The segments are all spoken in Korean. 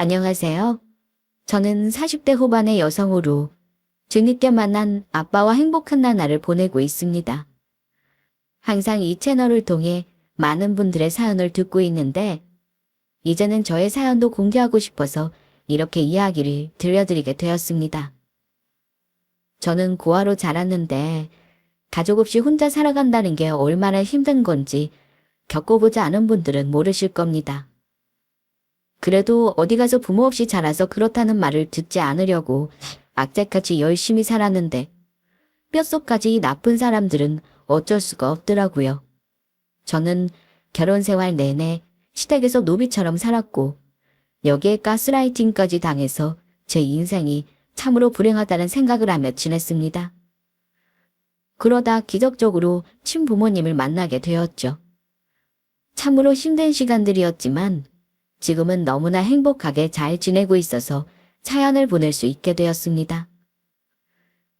안녕하세요. 저는 40대 후반의 여성으로 뒤늦게 만난 아빠와 행복한 나날을 보내고 있습니다. 항상 이 채널을 통해 많은 분들의 사연을 듣고 있는데 이제는 저의 사연도 공개하고 싶어서 이렇게 이야기를 들려드리게 되었습니다. 저는 고아로 자랐는데 가족 없이 혼자 살아간다는 게 얼마나 힘든 건지 겪어보지 않은 분들은 모르실 겁니다. 그래도 어디 가서 부모 없이 자라서 그렇다는 말을 듣지 않으려고 악착같이 열심히 살았는데 뼛속까지 나쁜 사람들은 어쩔 수가 없더라고요. 저는 결혼 생활 내내 시댁에서 노비처럼 살았고 여기에 가스라이팅까지 당해서 제 인생이 참으로 불행하다는 생각을 하며 지냈습니다. 그러다 기적적으로 친부모님을 만나게 되었죠. 참으로 힘든 시간들이었지만 지금은 너무나 행복하게 잘 지내고 있어서 사연을 보낼 수 있게 되었습니다.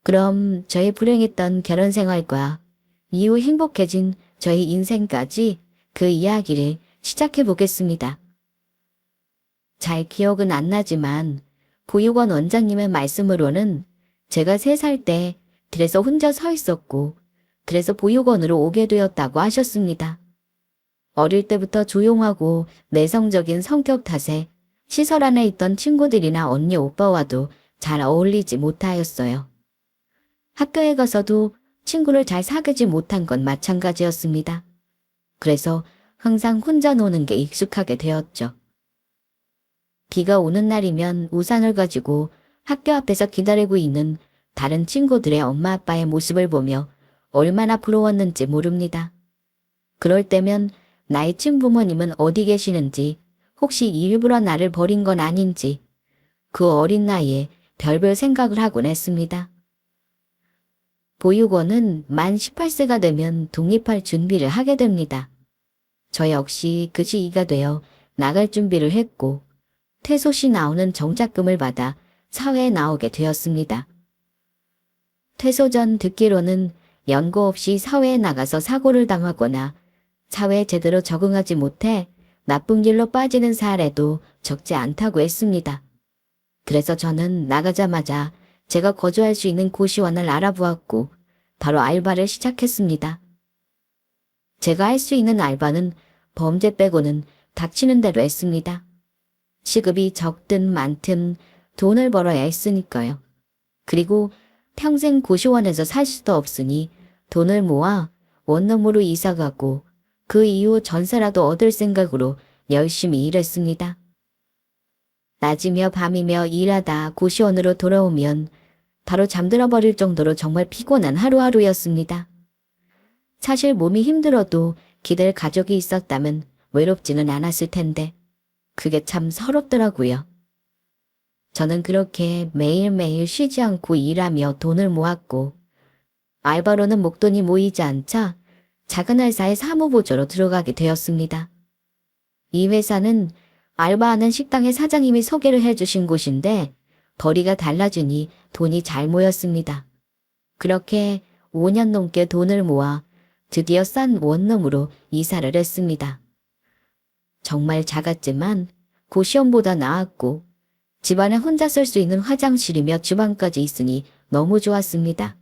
그럼 저의 불행했던 결혼 생활과 이후 행복해진 저의 인생까지 그 이야기를 시작해 보겠습니다. 잘 기억은 안 나지만 보육원 원장님의 말씀으로는 제가 3살 때 길에서 혼자 서 있었고 그래서 보육원으로 오게 되었다고 하셨습니다. 어릴 때부터 조용하고 내성적인 성격 탓에 시설 안에 있던 친구들이나 언니 오빠와도 잘 어울리지 못하였어요. 학교에 가서도 친구를 잘 사귀지 못한 건 마찬가지였습니다. 그래서 항상 혼자 노는 게 익숙하게 되었죠. 비가 오는 날이면 우산을 가지고 학교 앞에서 기다리고 있는 다른 친구들의 엄마 아빠의 모습을 보며 얼마나 부러웠는지 모릅니다. 그럴 때면 나의 친부모님은 어디 계시는지, 혹시 일부러 나를 버린 건 아닌지 그 어린 나이에 별별 생각을 하곤 했습니다. 보육원은 만 18세가 되면 독립할 준비를 하게 됩니다. 저 역시 그 시기가 되어 나갈 준비를 했고 퇴소 시 나오는 정착금을 받아 사회에 나오게 되었습니다. 퇴소 전 듣기로는 연고 없이 사회에 나가서 사고를 당하거나 사회에 제대로 적응하지 못해 나쁜 길로 빠지는 사례도 적지 않다고 했습니다. 그래서 저는 나가자마자 제가 거주할 수 있는 고시원을 알아보았고 바로 알바를 시작했습니다. 제가 할 수 있는 알바는 범죄 빼고는 닥치는 대로 했습니다. 시급이 적든 많든 돈을 벌어야 했으니까요. 그리고 평생 고시원에서 살 수도 없으니 돈을 모아 원룸으로 이사가고 그 이후 전세라도 얻을 생각으로 열심히 일했습니다. 낮이며 밤이며 일하다 고시원으로 돌아오면 바로 잠들어 버릴 정도로 정말 피곤한 하루하루였습니다. 사실 몸이 힘들어도 기댈 가족이 있었다면 외롭지는 않았을 텐데 그게 참 서럽더라고요. 저는 그렇게 매일매일 쉬지 않고 일하며 돈을 모았고 알바로는 목돈이 모이지 않자 작은 회사에 사무보조로 들어가게 되었습니다. 이 회사는 알바하는 식당의 사장님이 소개를 해주신 곳인데 벌이가 달라지니 돈이 잘 모였습니다. 그렇게 5년 넘게 돈을 모아 드디어 싼 원룸으로 이사를 했습니다. 정말 작았지만 고시원보다 나았고 집안에 혼자 쓸 수 있는 화장실이며 주방까지 있으니 너무 좋았습니다.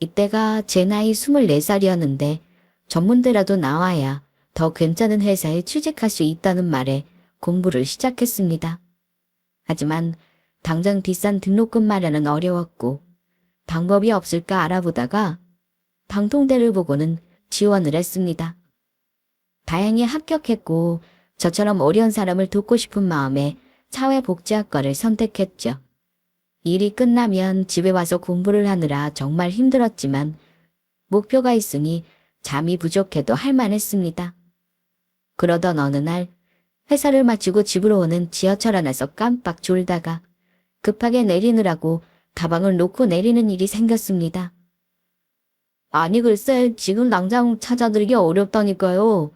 이때가 제 나이 24살이었는데 전문대라도 나와야 더 괜찮은 회사에 취직할 수 있다는 말에 공부를 시작했습니다. 하지만 당장 비싼 등록금 마련은 어려웠고 방법이 없을까 알아보다가 방통대를 보고는 지원을 했습니다. 다행히 합격했고 저처럼 어려운 사람을 돕고 싶은 마음에 사회복지학과를 선택했죠. 일이 끝나면 집에 와서 공부를 하느라 정말 힘들었지만 목표가 있으니 잠이 부족해도 할만했습니다. 그러던 어느 날 회사를 마치고 집으로 오는 지하철 안에서 깜빡 졸다가 급하게 내리느라고 가방을 놓고 내리는 일이 생겼습니다. 아니 글쎄 지금 당장 찾아드리기 어렵다니까요.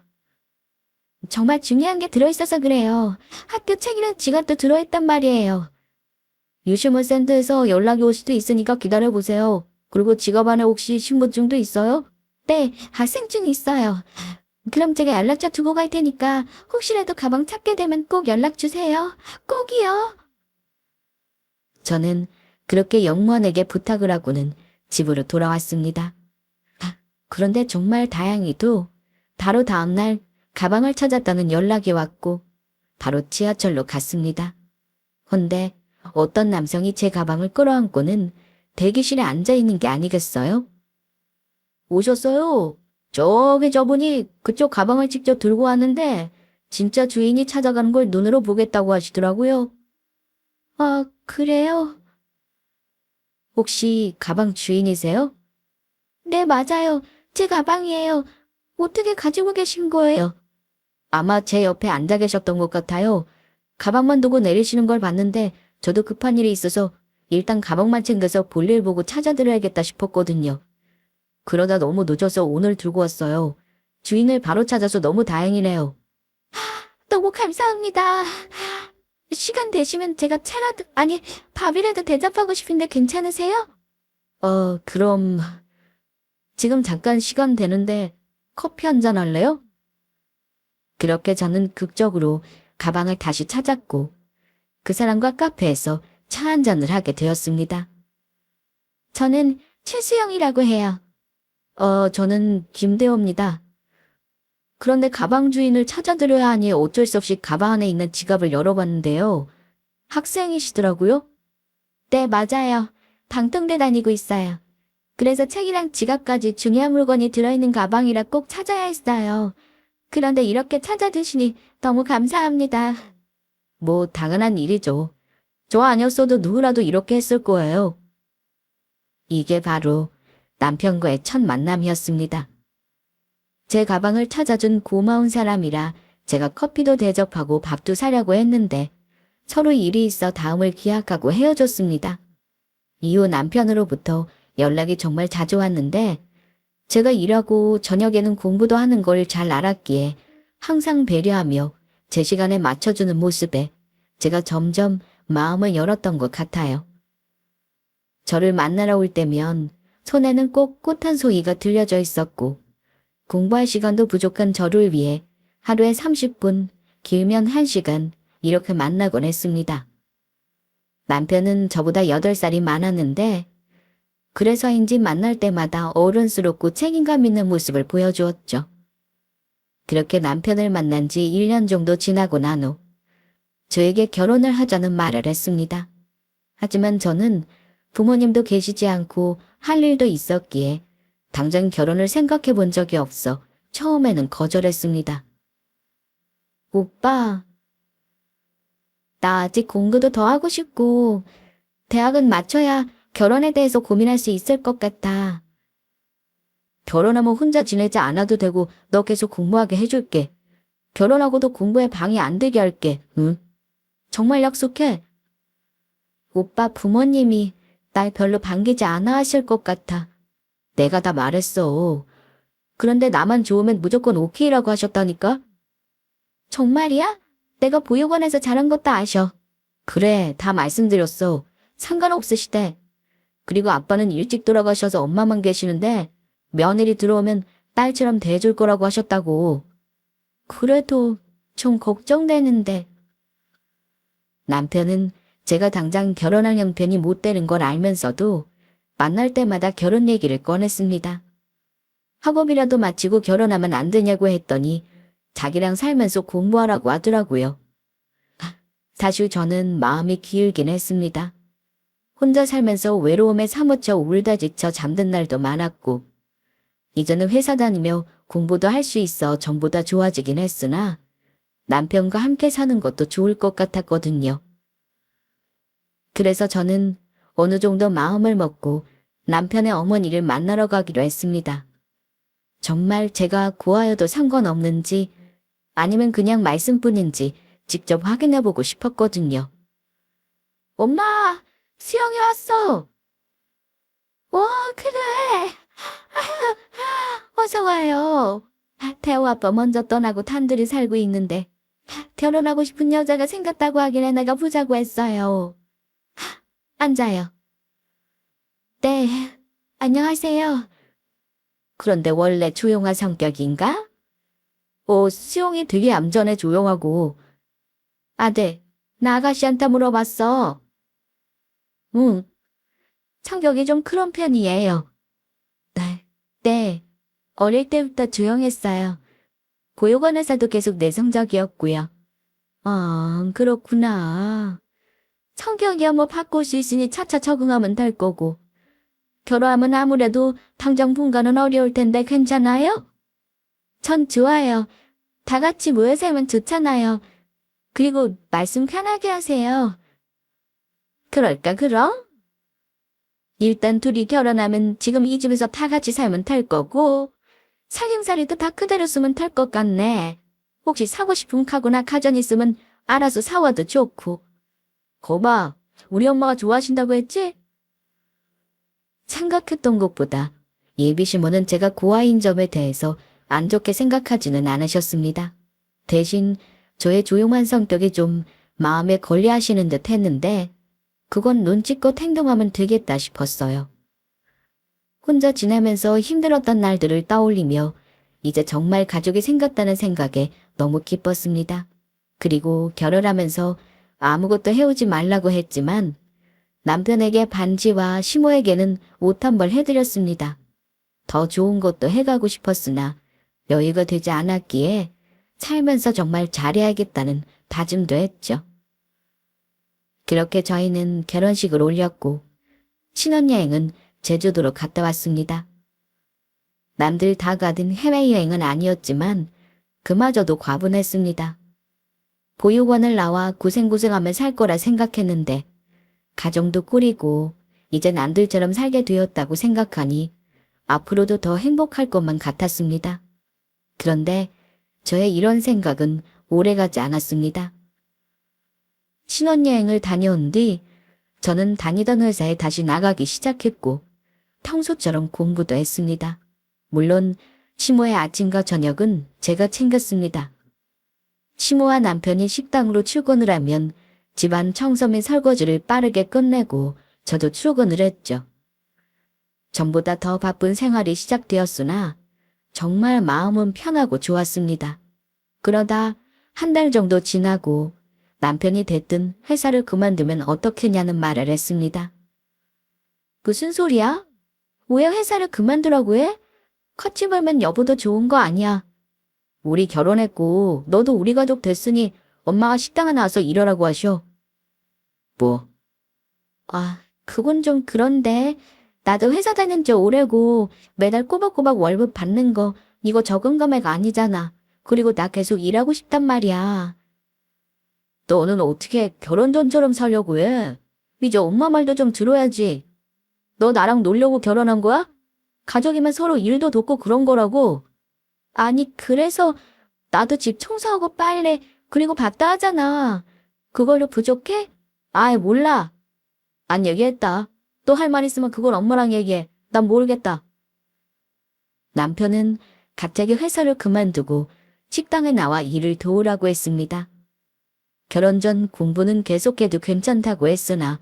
정말 중요한 게 들어있어서 그래요. 학교 책이랑 지갑도 들어있단 말이에요. 유실물 센터에서 연락이 올 수도 있으니까 기다려보세요. 그리고 지갑 안에 혹시 신분증도 있어요? 네, 학생증 있어요. 그럼 제가 연락처 두고 갈 테니까 혹시라도 가방 찾게 되면 꼭 연락 주세요. 꼭이요. 저는 그렇게 영무원에게 부탁을 하고는 집으로 돌아왔습니다. 그런데 정말 다행히도 바로 다음날 가방을 찾았다는 연락이 왔고 바로 지하철로 갔습니다. 헌데 어떤 남성이 제 가방을 끌어안고는 대기실에 앉아있는 게 아니겠어요? 오셨어요? 저기 저분이 그쪽 가방을 직접 들고 왔는데 진짜 주인이 찾아가는 걸 눈으로 보겠다고 하시더라고요. 아, 그래요? 혹시 가방 주인이세요? 네, 맞아요. 제 가방이에요. 어떻게 가지고 계신 거예요? 아마 제 옆에 앉아 계셨던 것 같아요. 가방만 두고 내리시는 걸 봤는데 저도 급한 일이 있어서 일단 가방만 챙겨서 볼일 보고 찾아드려야겠다 싶었거든요. 그러다 너무 늦어서 오늘 들고 왔어요. 주인을 바로 찾아서 너무 다행이네요. 너무 감사합니다. 시간 되시면 제가 차라도, 아니, 밥이라도 대접하고 싶은데 괜찮으세요? 그럼 지금 잠깐 시간 되는데 커피 한 잔 할래요? 그렇게 저는 극적으로 가방을 다시 찾았고 그 사람과 카페에서 차 한 잔을 하게 되었습니다. 저는 최수영이라고 해요. 저는 김대호입니다. 그런데 가방 주인을 찾아드려야 하니 어쩔 수 없이 가방 안에 있는 지갑을 열어봤는데요. 학생이시더라고요? 네, 맞아요. 방통대 다니고 있어요. 그래서 책이랑 지갑까지 중요한 물건이 들어있는 가방이라 꼭 찾아야 했어요. 그런데 이렇게 찾아주시니 너무 감사합니다. 뭐 당연한 일이죠. 저 아니었어도 누구라도 이렇게 했을 거예요. 이게 바로 남편과의 첫 만남이었습니다. 제 가방을 찾아준 고마운 사람이라 제가 커피도 대접하고 밥도 사려고 했는데 서로 일이 있어 다음을 기약하고 헤어졌습니다. 이후 남편으로부터 연락이 정말 자주 왔는데 제가 일하고 저녁에는 공부도 하는 걸 잘 알았기에 항상 배려하며 제 시간에 맞춰주는 모습에 제가 점점 마음을 열었던 것 같아요. 저를 만나러 올 때면 손에는 꼭 꽃 한 송이가 들려져 있었고 공부할 시간도 부족한 저를 위해 하루에 30분, 길면 1시간 이렇게 만나곤 했습니다. 남편은 저보다 8살이 많았는데 그래서인지 만날 때마다 어른스럽고 책임감 있는 모습을 보여주었죠. 그렇게 남편을 만난 지 1년 정도 지나고 난 후 저에게 결혼을 하자는 말을 했습니다. 하지만 저는 부모님도 계시지 않고 할 일도 있었기에 당장 결혼을 생각해 본 적이 없어 처음에는 거절했습니다. 오빠, 나 아직 공부도 더 하고 싶고 대학은 마쳐야 결혼에 대해서 고민할 수 있을 것 같아. 결혼하면 혼자 지내지 않아도 되고 너 계속 공부하게 해줄게. 결혼하고도 공부에 방해 안 되게 할게. 응? 정말 약속해. 오빠 부모님이 날 별로 반기지 않아 하실 것 같아. 내가 다 말했어. 그런데 나만 좋으면 무조건 오케이라고 하셨다니까? 정말이야? 내가 보육원에서 자란 것도 아셔. 그래, 다 말씀드렸어. 상관없으시대. 그리고 아빠는 일찍 돌아가셔서 엄마만 계시는데 며느리 들어오면 딸처럼 대해줄 거라고 하셨다고. 그래도 좀 걱정되는데. 남편은 제가 당장 결혼할 형편이 못 되는 걸 알면서도 만날 때마다 결혼 얘기를 꺼냈습니다. 학업이라도 마치고 결혼하면 안 되냐고 했더니 자기랑 살면서 공부하라고 하더라고요. 사실 저는 마음이 기울긴 했습니다. 혼자 살면서 외로움에 사무쳐 울다 지쳐 잠든 날도 많았고 이제는 회사 다니며 공부도 할 수 있어 전보다 좋아지긴 했으나 남편과 함께 사는 것도 좋을 것 같았거든요. 그래서 저는 어느 정도 마음을 먹고 남편의 어머니를 만나러 가기로 했습니다. 정말 제가 고하여도 상관없는지 아니면 그냥 말씀뿐인지 직접 확인해보고 싶었거든요. 엄마, 수영이 왔어. 와, 그래. 어서 와요. 태호 아빠 먼저 떠나고 단둘이 살고 있는데 결혼하고 싶은 여자가 생겼다고 하길래 내가 보자고 했어요. 앉아요. 네, 안녕하세요. 그런데 원래 조용한 성격인가? 수용이 되게 얌전해 조용하고. 아들, 나 아가씨한테 물어봤어. 응, 성격이 좀 그런 편이에요. 네, 어릴 때부터 조용했어요. 보육원에서도 계속 내성적이었고요. 아, 그렇구나. 성격이야 뭐 바꿀 수 있으니 차차 적응하면 될 거고. 결혼하면 아무래도 당장 분가는 어려울 텐데 괜찮아요? 전 좋아요. 다 같이 모여 살면 좋잖아요. 그리고 말씀 편하게 하세요. 그럴까 그럼? 일단 둘이 결혼하면 지금 이 집에서 다 같이 살면 될 거고 살림살이도 다 그대로 쓰면 될 것 같네. 혹시 사고 싶은 가구나 가전 있으면 알아서 사와도 좋고. 거봐, 우리 엄마가 좋아하신다고 했지? 생각했던 것보다 예비 시모는 제가 고아인 점에 대해서 안 좋게 생각하지는 않으셨습니다. 대신 저의 조용한 성격이 좀 마음에 걸려하시는 듯 했는데 그건 눈치껏 행동하면 되겠다 싶었어요. 혼자 지내면서 힘들었던 날들을 떠올리며 이제 정말 가족이 생겼다는 생각에 너무 기뻤습니다. 그리고 결혼하면서 아무것도 해오지 말라고 했지만 남편에게 반지와 시모에게는 옷 한 벌 해드렸습니다. 더 좋은 것도 해가고 싶었으나 여유가 되지 않았기에 살면서 정말 잘해야겠다는 다짐도 했죠. 그렇게 저희는 결혼식을 올렸고 신혼여행은 제주도로 갔다 왔습니다. 남들 다 가든 해외여행은 아니었지만 그마저도 과분했습니다. 보육원을 나와 고생고생하며 살 거라 생각했는데 가정도 꾸리고 이제 남들처럼 살게 되었다고 생각하니 앞으로도 더 행복할 것만 같았습니다. 그런데 저의 이런 생각은 오래가지 않았습니다. 신혼여행을 다녀온 뒤 저는 다니던 회사에 다시 나가기 시작했고 평소처럼 공부도 했습니다. 물론 시모의 아침과 저녁은 제가 챙겼습니다. 시모와 남편이 식당으로 출근을 하면 집안 청소 및 설거지를 빠르게 끝내고 저도 출근을 했죠. 전보다 더 바쁜 생활이 시작되었으나 정말 마음은 편하고 좋았습니다. 그러다 한 달 정도 지나고 남편이 대뜸 회사를 그만두면 어떻겠냐는 말을 했습니다. 무슨 소리야? 왜 회사를 그만두라고 해? 같이 벌면 여보도 좋은 거 아니야. 우리 결혼했고 너도 우리 가족 됐으니 엄마가 식당 하나 와서 일하라고 하셔. 뭐? 아, 그건 좀 그런데 나도 회사 다닌 지 오래고 매달 꼬박꼬박 월급 받는 거 이거 적은 금액 아니잖아. 그리고 나 계속 일하고 싶단 말이야. 너는 어떻게 결혼 전처럼 살려고 해? 이제 엄마 말도 좀 들어야지. 너 나랑 놀려고 결혼한 거야? 가족이면 서로 일도 돕고 그런 거라고. 아니, 그래서 나도 집 청소하고 빨래 그리고 밥 다 하잖아. 그걸로 부족해? 아이, 몰라. 안 얘기했다. 또 할 말 있으면 그걸 엄마랑 얘기해. 난 모르겠다. 남편은 갑자기 회사를 그만두고 식당에 나와 일을 도우라고 했습니다. 결혼 전 공부는 계속해도 괜찮다고 했으나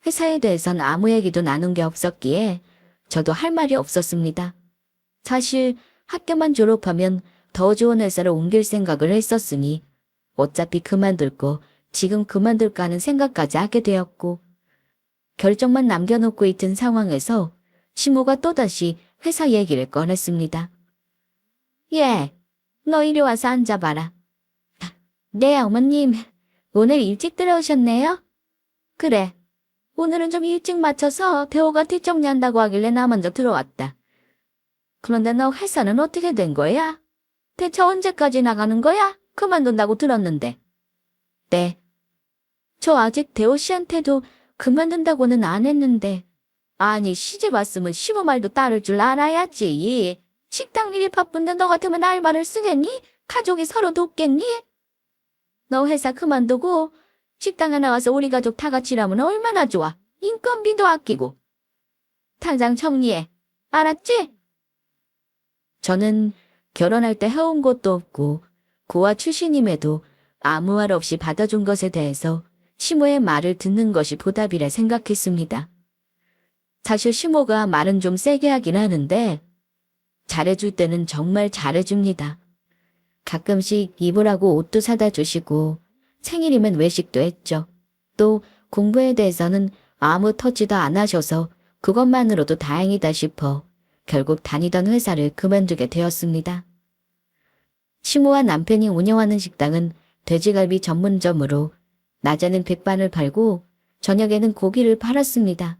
회사에 대해선 아무 얘기도 나눈 게 없었기에 저도 할 말이 없었습니다. 사실 학교만 졸업하면 더 좋은 회사로 옮길 생각을 했었으니 어차피 그만둘 거 지금 그만둘까 하는 생각까지 하게 되었고 결정만 남겨놓고 있던 상황에서 시모가 또다시 회사 얘기를 꺼냈습니다. 예, 너 이리 와서 앉아봐라. 네, 어머님. 오늘 일찍 들어오셨네요? 그래. 오늘은 좀 일찍 맞춰서 대호가 뒷정리한다고 하길래 나 먼저 들어왔다. 그런데 너 회사는 어떻게 된 거야? 대체 언제까지 나가는 거야? 그만둔다고 들었는데. 네. 저 아직 대호 씨한테도 그만둔다고는 안 했는데. 아니, 시집 왔으면 시부 말도 따를 줄 알아야지. 식당 일이 바쁜데 너 같으면 알바를 쓰겠니? 가족이 서로 돕겠니? 너 회사 그만두고 식당에 나와서 우리 가족 다 같이 일하면 얼마나 좋아. 인건비도 아끼고. 당장 정리해. 알았지? 저는 결혼할 때 해온 것도 없고 고아 출신임에도 아무 말 없이 받아준 것에 대해서 시모의 말을 듣는 것이 보답이라 생각했습니다. 사실 시모가 말은 좀 세게 하긴 하는데 잘해줄 때는 정말 잘해줍니다. 가끔씩 입으라고 옷도 사다 주시고 생일이면 외식도 했죠. 또 공부에 대해서는 아무 터치도 안 하셔서 그것만으로도 다행이다 싶어 결국 다니던 회사를 그만두게 되었습니다. 시모와 남편이 운영하는 식당은 돼지갈비 전문점으로 낮에는 백반을 팔고 저녁에는 고기를 팔았습니다.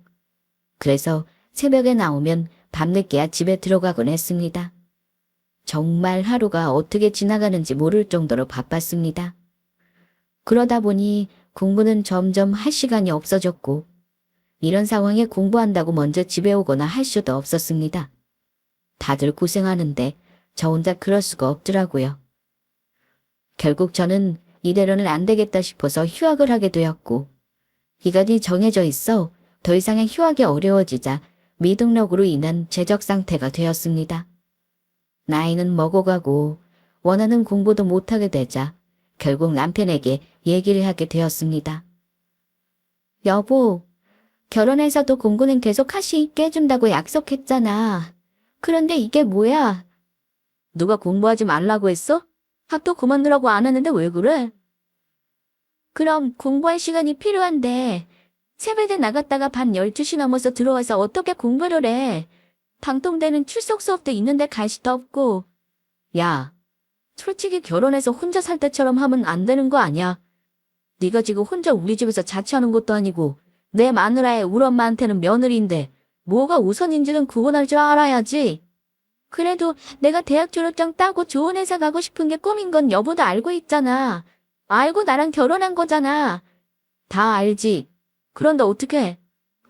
그래서 새벽에 나오면 밤늦게야 집에 들어가곤 했습니다. 정말 하루가 어떻게 지나가는지 모를 정도로 바빴습니다. 그러다 보니 공부는 점점 할 시간이 없어졌고 이런 상황에 공부한다고 먼저 집에 오거나 할 수도 없었습니다. 다들 고생하는데 저 혼자 그럴 수가 없더라고요. 결국 저는 이대로는 안 되겠다 싶어서 휴학을 하게 되었고 기간이 정해져 있어 더 이상의 휴학이 어려워지자 미등록으로 인한 재적 상태가 되었습니다. 나이는 먹어가고 원하는 공부도 못하게 되자 결국 남편에게 얘기를 하게 되었습니다. 여보, 결혼해서도 공부는 계속 할 수 있게 해준다고 약속했잖아. 그런데 이게 뭐야? 누가 공부하지 말라고 했어? 학도 그만두라고 안 하는데 왜 그래? 그럼 공부할 시간이 필요한데 새벽에 나갔다가 밤 12시 넘어서 들어와서 어떻게 공부를 해? 당통되는 출석 수업도 있는데 갈 수도 없고. 야, 솔직히 결혼해서 혼자 살 때처럼 하면 안 되는 거 아니야? 네가 지금 혼자 우리 집에서 자취하는 것도 아니고 내 마누라의 우리 엄마한테는 며느리인데 뭐가 우선인지는 구분할 줄 알아야지. 그래도 내가 대학 졸업장 따고 좋은 회사 가고 싶은 게 꿈인 건 여보도 알고 있잖아. 알고 나랑 결혼한 거잖아. 다 알지. 그런데 어떡해.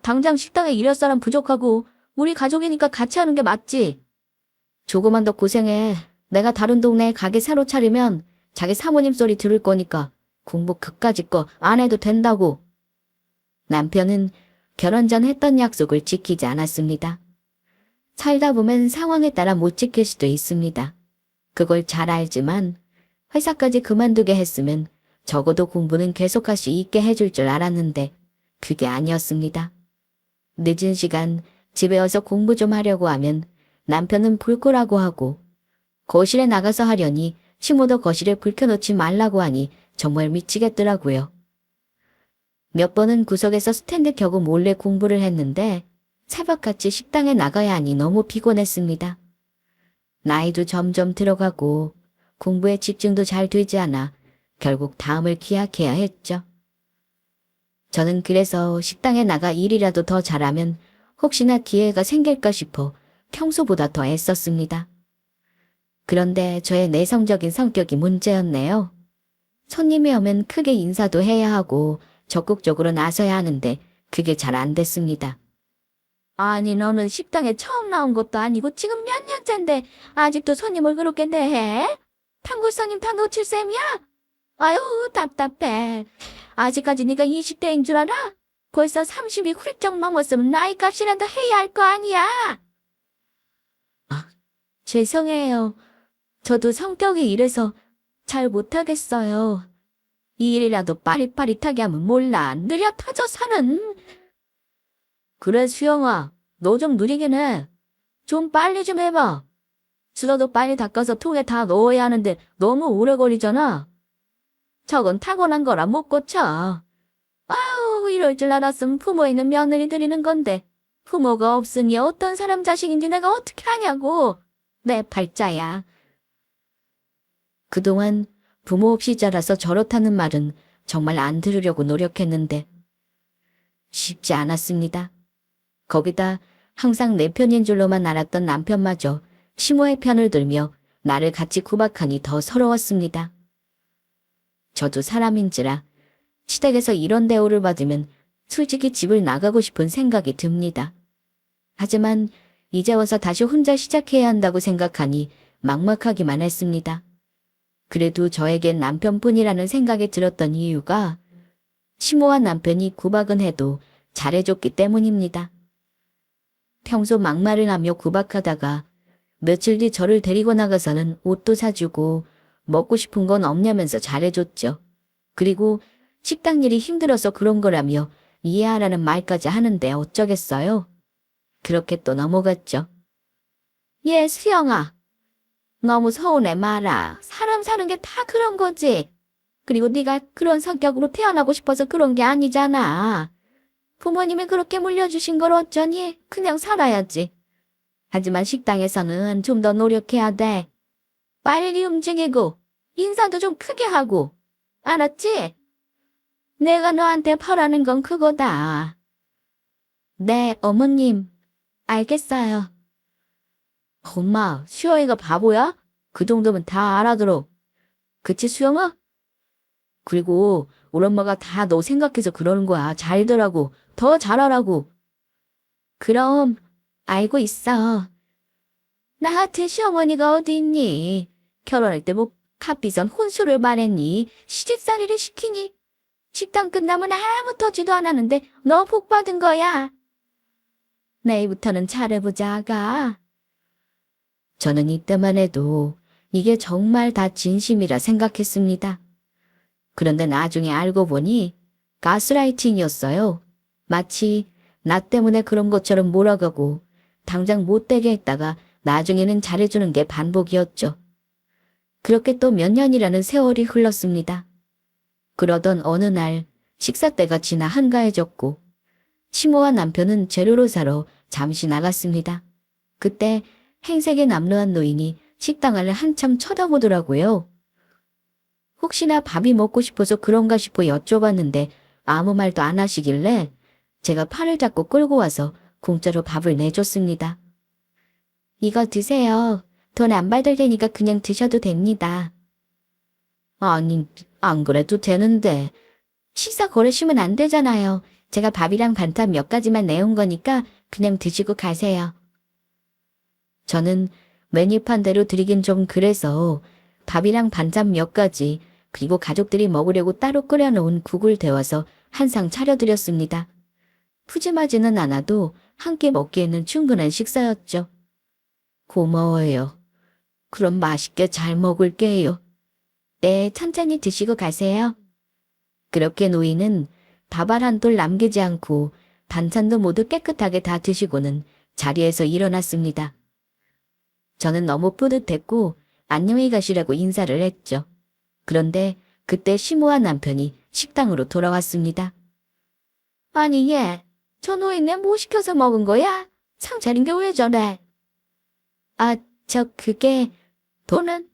당장 식당에 일할 사람 부족하고 우리 가족이니까 같이 하는 게 맞지. 조금만 더 고생해. 내가 다른 동네에 가게 새로 차리면 자기 사모님 소리 들을 거니까 공부 그까짓 거 안 해도 된다고. 남편은 결혼 전 했던 약속을 지키지 않았습니다. 살다 보면 상황에 따라 못 지킬 수도 있습니다. 그걸 잘 알지만 회사까지 그만두게 했으면 적어도 공부는 계속할 수 있게 해줄 줄 알았는데 그게 아니었습니다. 늦은 시간 집에 와서 공부 좀 하려고 하면 남편은 불 끄라고 하고 거실에 나가서 하려니 시모도 거실에 불 켜놓지 말라고 하니 정말 미치겠더라고요. 몇 번은 구석에서 스탠드 켜고 몰래 공부를 했는데 새벽같이 식당에 나가야 하니 너무 피곤했습니다. 나이도 점점 들어가고 공부에 집중도 잘 되지 않아 결국 다음을 기약해야 했죠. 저는 그래서 식당에 나가 일이라도 더 잘하면 혹시나 기회가 생길까 싶어 평소보다 더 애썼습니다. 그런데 저의 내성적인 성격이 문제였네요. 손님이 오면 크게 인사도 해야 하고 적극적으로 나서야 하는데 그게 잘 안 됐습니다. 아니 너는 식당에 처음 나온 것도 아니고 지금 몇 년째인데 아직도 손님을 그렇게 대해? 탕골 손님 다 놓칠 셈이야? 아유 답답해. 아직까지 네가 20대인 줄 알아? 벌써 30이 훌쩍 넘었으면 나이값이라도 해야 할 거 아니야. 죄송해요. 저도 성격이 이래서 잘 못하겠어요. 이 일이라도 빠릿빠릿하게 하면 몰라. 느려 터져서는. 그래 수영아, 너 좀 느리긴 해. 좀 빨리 좀 해봐. 쓰러도 빨리 닦아서 통에 다 넣어야 하는데 너무 오래 걸리잖아. 저건 타고난 거라 못 고쳐. 아우 이럴 줄 알았으면 부모 있는 며느리 드리는 건데 부모가 없으니 어떤 사람 자식인지 내가 어떻게 아냐고. 내 팔자야. 그동안 부모 없이 자라서 저렇다는 말은 정말 안 들으려고 노력했는데 쉽지 않았습니다. 거기다 항상 내 편인 줄로만 알았던 남편마저 시모의 편을 들며 나를 같이 구박하니 더 서러웠습니다. 저도 사람인지라 시댁에서 이런 대우를 받으면 솔직히 집을 나가고 싶은 생각이 듭니다. 하지만 이제 와서 다시 혼자 시작해야 한다고 생각하니 막막하기만 했습니다. 그래도 저에겐 남편뿐이라는 생각이 들었던 이유가 시모와 남편이 구박은 해도 잘해줬기 때문입니다. 평소 막말을 하며 구박하다가 며칠 뒤 저를 데리고 나가서는 옷도 사주고 먹고 싶은 건 없냐면서 잘해줬죠. 그리고 식당 일이 힘들어서 그런 거라며 이해하라는 말까지 하는데 어쩌겠어요. 그렇게 또 넘어갔죠. 예, 수영아. 너무 서운해 마라. 사람 사는 게 다 그런 거지. 그리고 네가 그런 성격으로 태어나고 싶어서 그런 게 아니잖아. 부모님이 그렇게 물려주신 걸 어쩌니? 그냥 살아야지. 하지만 식당에서는 좀 더 노력해야 돼. 빨리 움직이고 인사도 좀 크게 하고. 알았지? 내가 너한테 바라는 건 그거다. 네, 어머님. 알겠어요. 엄마, 수영이가 바보야? 그 정도면 다 알아들어. 그치, 수영아? 그리고 우리 엄마가 다 너 생각해서 그러는 거야. 잘되라고. 더 잘하라고. 그럼 알고 있어. 나 같은 시어머니가 어디 있니? 결혼할 때 뭐 값비싼 혼수를 말했니? 시집살이를 시키니? 식당 끝나면 아무 터지도 않았는데 너 복 받은 거야. 내일부터는 잘해보자, 아가. 저는 이때만 해도 이게 정말 다 진심이라 생각했습니다. 그런데 나중에 알고 보니 가스라이팅이었어요. 마치 나 때문에 그런 것처럼 몰아가고 당장 못되게 했다가 나중에는 잘해주는 게 반복이었죠. 그렇게 또 몇 년이라는 세월이 흘렀습니다. 그러던 어느 날 식사 때가 지나 한가해졌고 시모와 남편은 재료를 사러 잠시 나갔습니다. 그때 행색의 남루한 노인이 식당을 한참 쳐다보더라고요. 혹시나 밥이 먹고 싶어서 그런가 싶어 여쭤봤는데 아무 말도 안 하시길래 제가 팔을 잡고 끌고 와서 공짜로 밥을 내줬습니다. 이거 드세요. 돈 안 받을 테니까 그냥 드셔도 됩니다. 아니, 안 그래도 되는데. 식사 거르시면 안 되잖아요. 제가 밥이랑 반찬 몇 가지만 내온 거니까 그냥 드시고 가세요. 저는 메뉴판 대로 드리긴 좀 그래서 밥이랑 반찬 몇 가지 그리고 가족들이 먹으려고 따로 끓여놓은 국을 데워서 한 상 차려드렸습니다. 푸짐하지는 않아도 함께 먹기에는 충분한 식사였죠. 고마워요. 그럼 맛있게 잘 먹을게요. 네, 천천히 드시고 가세요. 그렇게 노인은 밥알 한 돌 남기지 않고 반찬도 모두 깨끗하게 다 드시고는 자리에서 일어났습니다. 저는 너무 뿌듯했고 안녕히 가시라고 인사를 했죠. 그런데 그때 시모와 남편이 식당으로 돌아왔습니다. 아니 얘, 저 노인네 뭐 시켜서 먹은 거야? 상 차린 게 왜 저래? 아, 그게 돈은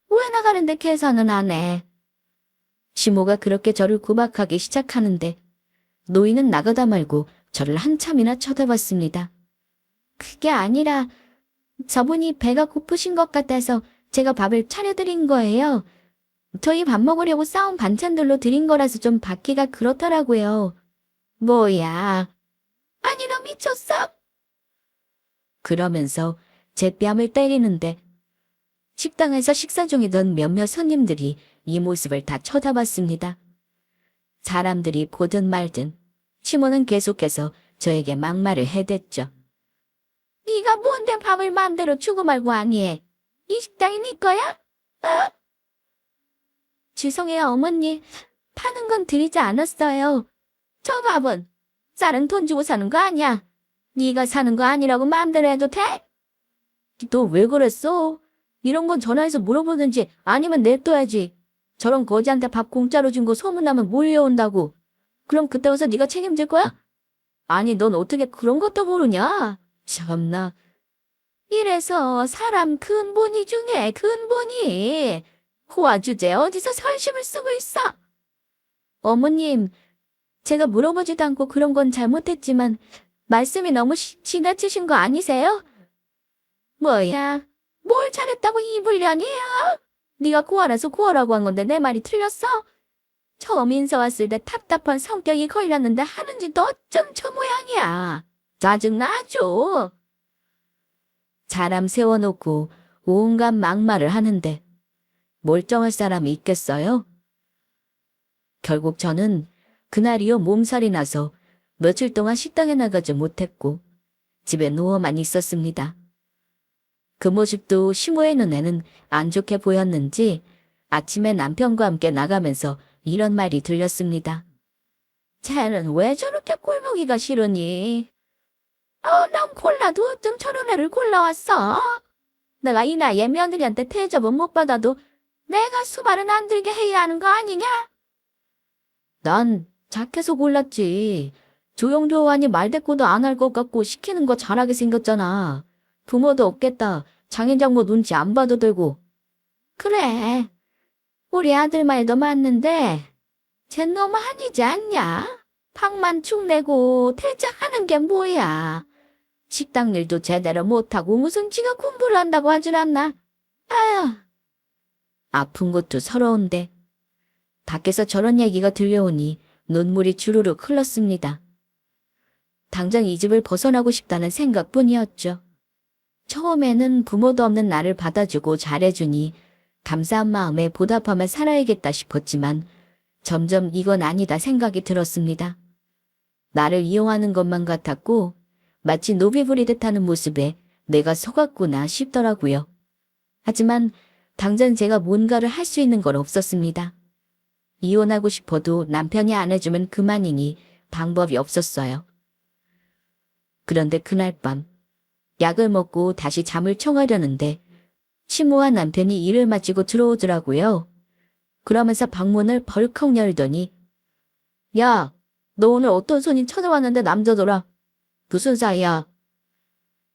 왜 나가는데 계산은 안 해? 시모가 그렇게 저를 구박하기 시작하는데 노인은 나가다 말고 저를 한참이나 쳐다봤습니다. 그게 아니라 저분이 배가 고프신 것 같아서 제가 밥을 차려드린 거예요. 저희 밥 먹으려고 싸온 반찬들로 드린 거라서 좀 받기가 그렇더라고요. 뭐야? 아니 너 미쳤어? 그러면서 제 뺨을 때리는데 식당에서 식사 중이던 몇몇 손님들이 이 모습을 다 쳐다봤습니다. 사람들이 보든 말든 시모는 계속해서 저에게 막말을 해댔죠. 네가 뭔데 밥을 마음대로 주고 말고 아니 해? 이 식당이 네 거야? 어? 죄송해요 어머니. 파는 건 드리지 않았어요. 저 밥은 쌀은 돈 주고 사는 거 아니야. 네가 사는 거 아니라고 마음대로 해도 돼? 너 왜 그랬어? 이런 건 전화해서 물어보든지 아니면 냅둬야지. 저런 거지한테 밥 공짜로 준 거 소문나면 몰려온다고. 그럼 그때 와서 네가 책임질 거야? 아니 넌 어떻게 그런 것도 모르냐? 참나. 이래서 사람 근본이 중에 근본이 호화 주제 어디서 설심을 쓰고 있어? 어머님, 제가 물어보지도 않고 그런 건 잘못했지만 말씀이 너무 지나치신 거 아니세요? 뭐야? 뭘 잘했다고 이불련이야? 네가 고아라서 고아라고 한 건데 내 말이 틀렸어? 처음 인사 왔을 때 답답한 성격이 걸렸는데 하는 짓도 어쩜 저 모양이야. 짜증나죠? 사람 세워놓고 온갖 막말을 하는데 멀쩡할 사람이 있겠어요? 결국 저는 그날이요 몸살이 나서 며칠 동안 식당에 나가지 못했고 집에 누워만 있었습니다. 그 모습도 시모의 눈에는 안 좋게 보였는지 아침에 남편과 함께 나가면서 이런 말이 들렸습니다. 쟤는 왜 저렇게 꼴보기가 싫으니? 난 골라도 어쩜 저런 애를 골라왔어? 내가 이 나이에 며느리한테 대접은 못 받아도 내가 수발은 안 들게 해야 하는 거 아니냐? 난 착해서 골랐지. 조용조용하니 말대꾸도 안 할 것 같고 시키는 거 잘하게 생겼잖아. 부모도 없겠다. 장인장모 눈치 안 봐도 되고. 그래. 우리 아들 말도 맞는데 쟤 너무 아니지 않냐? 방만 축내고 대장하는 게 뭐야? 식당 일도 제대로 못하고 무슨 지가 공부를 한다고 하질 않나? 아휴. 아픈 것도 서러운데. 밖에서 저런 얘기가 들려오니 눈물이 주르륵 흘렀습니다. 당장 이 집을 벗어나고 싶다는 생각뿐이었죠. 처음에는 부모도 없는 나를 받아주고 잘해주니 감사한 마음에 보답하며 살아야겠다 싶었지만 점점 이건 아니다 생각이 들었습니다. 나를 이용하는 것만 같았고 마치 노비 부리듯 하는 모습에 내가 속았구나 싶더라고요. 하지만 당장 제가 뭔가를 할 수 있는 건 없었습니다. 이혼하고 싶어도 남편이 안 해주면 그만이니 방법이 없었어요. 그런데 그날 밤 약을 먹고 다시 잠을 청하려는데 치무와 남편이 일을 마치고 들어오더라고요. 그러면서 방문을 벌컥 열더니 야, 너 오늘 어떤 손님 찾아왔는데 남자더라. 무슨 사이야?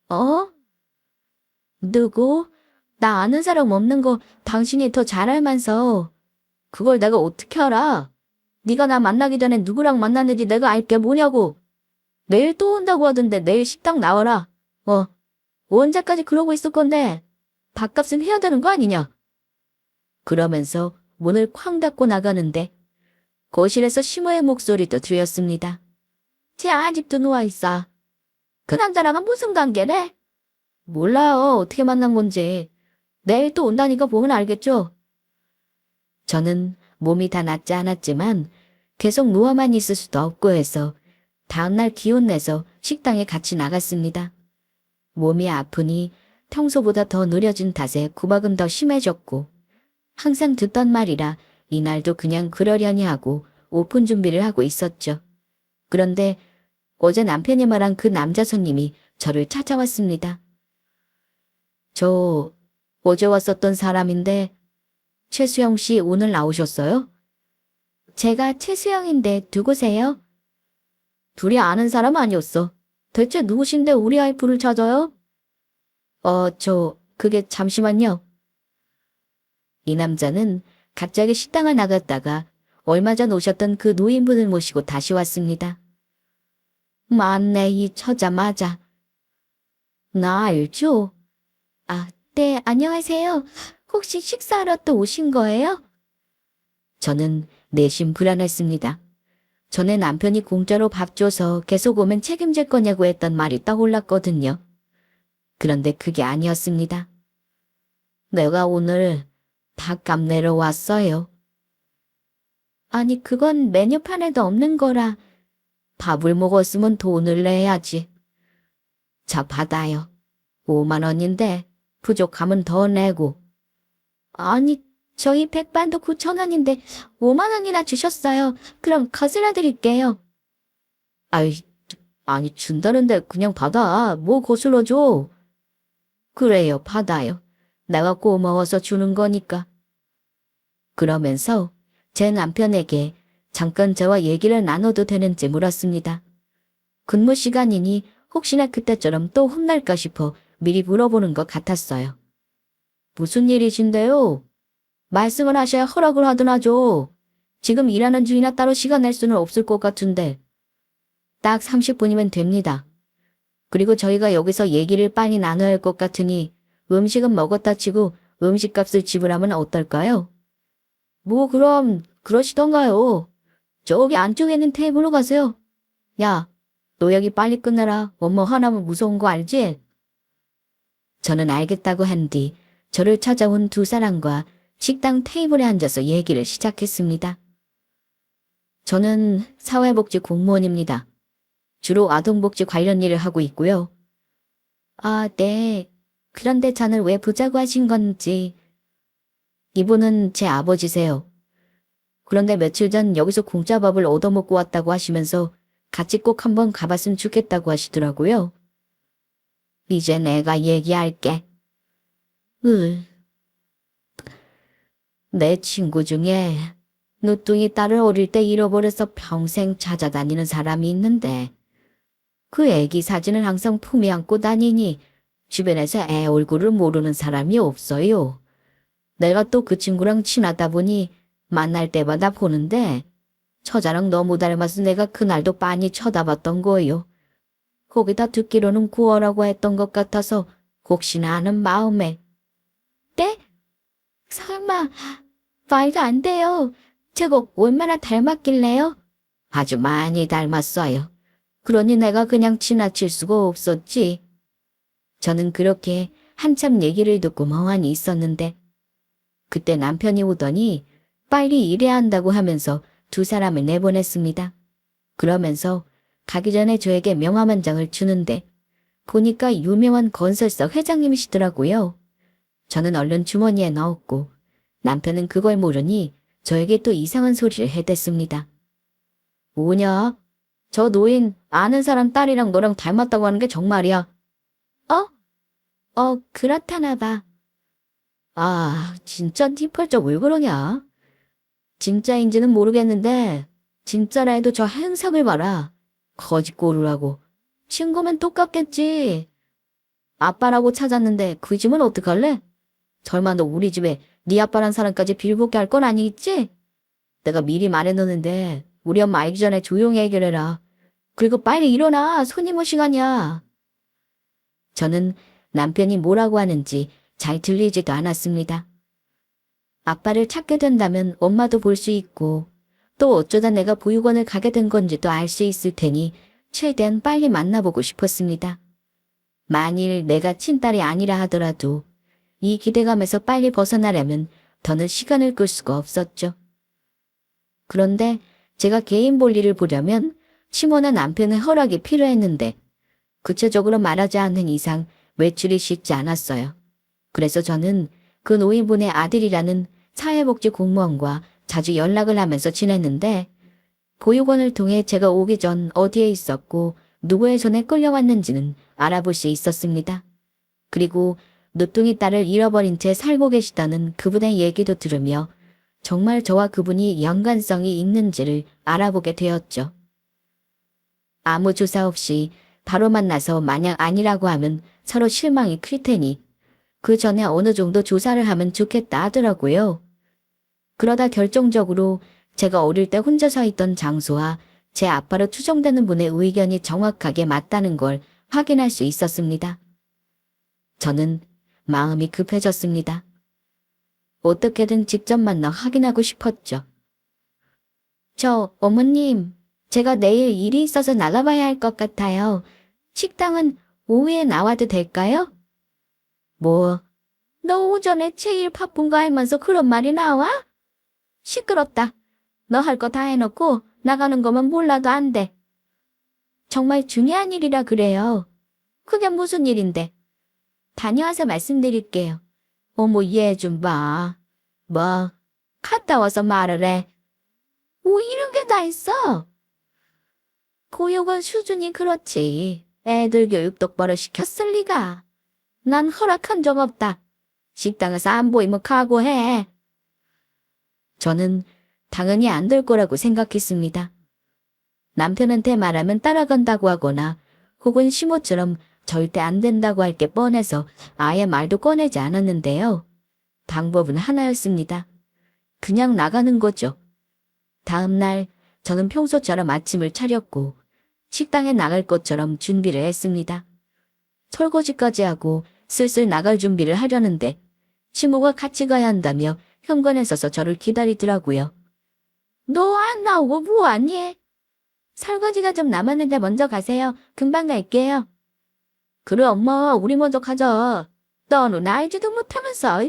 어? 누구? 나 아는 사람 없는 거 당신이 더 잘 알면서 그걸 내가 어떻게 알아? 네가 나 만나기 전에 누구랑 만났는지 내가 알 게 뭐냐고. 내일 또 온다고 하던데 내일 식당 나와라. 언제까지 그러고 있을 건데 밥값은 해야 되는 거 아니냐? 그러면서 문을 쾅 닫고 나가는데 거실에서 시모의 목소리도 들렸습니다. 쟤 아직도 누워있어. 그 남자랑은 무슨 관계래? 몰라요. 어떻게 만난 건지. 내일 또 온다니까 보면 알겠죠? 저는 몸이 다 낫지 않았지만 계속 누워만 있을 수도 없고 해서 다음날 기운 내서 식당에 같이 나갔습니다. 몸이 아프니 평소보다 더 느려진 탓에 구박은 더 심해졌고 항상 듣던 말이라 이날도 그냥 그러려니 하고 오픈 준비를 하고 있었죠. 그런데 어제 남편이 말한 그 남자 손님이 저를 찾아왔습니다. 저 어제 왔었던 사람인데 최수영 씨 오늘 나오셨어요? 제가 최수영인데 누구세요? 둘이 아는 사람 아니었어. 대체 누구신데 우리 와이프를 찾아요? 그게 잠시만요. 이 남자는 갑자기 식당을 나갔다가 얼마 전 오셨던 그 노인분을 모시고 다시 왔습니다. 맞네, 이 처자 맞아. 나 알죠? 아, 네, 안녕하세요. 혹시 식사하러 또 오신 거예요? 저는 내심 불안했습니다. 전에 남편이 공짜로 밥 줘서 계속 오면 책임질 거냐고 했던 말이 떠올랐거든요. 그런데 그게 아니었습니다. 내가 오늘 밥값 내러 왔어요. 아니, 그건 메뉴판에도 없는 거라. 밥을 먹었으면 돈을 내야지. 자, 받아요. 5만 원인데 부족하면 더 내고. 아니, 저희 백반도 9천 원인데 5만 원이나 주셨어요. 그럼 거슬러 드릴게요. 아니 준다는데 그냥 받아. 뭐 거슬러 줘. 그래요, 받아요. 내가 고마워서 주는 거니까. 그러면서 제 남편에게 잠깐 저와 얘기를 나눠도 되는지 물었습니다. 근무 시간이니 혹시나 그때처럼 또 혼날까 싶어 미리 물어보는 것 같았어요. 무슨 일이신데요? 말씀을 하셔야 허락을 하더라죠. 지금 일하는 중이나 따로 시간 낼 수는 없을 것 같은데. 딱 30분이면 됩니다. 그리고 저희가 여기서 얘기를 빨리 나눠야 할 것 같으니 음식은 먹었다 치고 음식값을 지불하면 어떨까요? 뭐 그럼 그러시던가요. 저기 안쪽에 있는 테이블로 가세요. 야, 너 여기 빨리 끝내라. 업무 하나면 무서운 거 알지? 저는 알겠다고 한 뒤 저를 찾아온 두 사람과 식당 테이블에 앉아서 얘기를 시작했습니다. 저는 사회복지 공무원입니다. 주로 아동복지 관련 일을 하고 있고요. 아, 네. 그런데 저는 왜 보자고 하신 건지. 이분은 제 아버지세요. 그런데 며칠 전 여기서 공짜 밥을 얻어먹고 왔다고 하시면서 같이 꼭 한번 가봤으면 좋겠다고 하시더라고요. 이제 내가 얘기할게. 으, 내 친구 중에 누뚱이 딸을 어릴 때 잃어버려서 평생 찾아다니는 사람이 있는데 그 애기 사진을 항상 품에 안고 다니니 주변에서 애 얼굴을 모르는 사람이 없어요. 내가 또 그 친구랑 친하다 보니 만날 때마다 보는데 처자랑 너무 닮아서 내가 그날도 빤히 쳐다봤던 거예요. 거기다 듣기로는 구어라고 했던 것 같아서 혹시나 하는 마음에. 네? 설마 말도 안 돼요. 제가 얼마나 닮았길래요? 아주 많이 닮았어요. 그러니 내가 그냥 지나칠 수가 없었지. 저는 그렇게 한참 얘기를 듣고 멍하니 있었는데 그때 남편이 오더니 빨리 일해야 한다고 하면서 두 사람을 내보냈습니다. 그러면서 가기 전에 저에게 명함 한 장을 주는데 보니까 유명한 건설사 회장님이시더라고요. 저는 얼른 주머니에 넣었고 남편은 그걸 모르니 저에게 또 이상한 소리를 해댔습니다. 뭐냐? 저 노인 아는 사람 딸이랑 너랑 닮았다고 하는 게 정말이야. 그렇다나 봐. 아, 진짜 티펄쩍 왜 그러냐? 진짜인지는 모르겠는데 진짜라 해도 저 행색을 봐라. 거짓고루라고. 친구면 똑같겠지. 아빠라고 찾았는데 그 집은 어떡할래? 설마 너 우리 집에 네 아빠란 사람까지 빌붙게 할 건 아니겠지? 내가 미리 말해놓는데 우리 엄마 알기 전에 조용히 해결해라. 그리고 빨리 일어나. 손님 올 시간이야. 저는 남편이 뭐라고 하는지 잘 들리지도 않았습니다. 아빠를 찾게 된다면 엄마도 볼 수 있고 또 어쩌다 내가 보육원을 가게 된 건지도 알 수 있을 테니 최대한 빨리 만나보고 싶었습니다. 만일 내가 친딸이 아니라 하더라도 이 기대감에서 빨리 벗어나려면 더는 시간을 끌 수가 없었죠. 그런데 제가 개인 볼일을 보려면 시모나 남편의 허락이 필요했는데 구체적으로 말하지 않는 이상 외출이 쉽지 않았어요. 그래서 저는 그 노인분의 아들이라는 사회복지 공무원과 자주 연락을 하면서 지냈는데 보육원을 통해 제가 오기 전 어디에 있었고 누구의 손에 끌려왔는지는 알아볼 수 있었습니다. 그리고 누뚱이 딸을 잃어버린 채 살고 계시다는 그분의 얘기도 들으며 정말 저와 그분이 연관성이 있는지를 알아보게 되었죠. 아무 조사 없이 바로 만나서 만약 아니라고 하면 서로 실망이 클 테니 그 전에 어느 정도 조사를 하면 좋겠다 하더라고요. 그러다 결정적으로 제가 어릴 때 혼자 서 있던 장소와 제 아빠로 추정되는 분의 의견이 정확하게 맞다는 걸 확인할 수 있었습니다. 저는 마음이 급해졌습니다. 어떻게든 직접 만나 확인하고 싶었죠. 어머님, 제가 내일 일이 있어서 나가봐야 할 것 같아요. 식당은 오후에 나와도 될까요? 뭐, 너 오전에 제일 바쁜 거 알면서 그런 말이 나와? 시끄럽다. 너 할 거 다 해놓고 나가는 거면 몰라도 안 돼. 정말 중요한 일이라 그래요. 그게 무슨 일인데? 다녀와서 말씀드릴게요. 어머, 얘 좀 봐. 뭐, 갔다 와서 말을 해. 뭐 이런 게 다 있어? 고육은 수준이 그렇지. 애들 교육 똑바로 시켰을 리가. 난 허락한 적 없다. 식당에서 안 보이면 각오해. 저는 당연히 안 될 거라고 생각했습니다. 남편한테 말하면 따라간다고 하거나 혹은 시모처럼 절대 안 된다고 할 게 뻔해서 아예 말도 꺼내지 않았는데요. 방법은 하나였습니다. 그냥 나가는 거죠. 다음 날 저는 평소처럼 아침을 차렸고 식당에 나갈 것처럼 준비를 했습니다. 설거지까지 하고 슬슬 나갈 준비를 하려는데 시모가 같이 가야 한다며 현관에 서서 저를 기다리더라고요. 너 안 나오고 뭐하니? 설거지가 좀 남았는데 먼저 가세요. 금방 갈게요. 그래 엄마 우리 먼저 가자. 너는 알지도 못하면서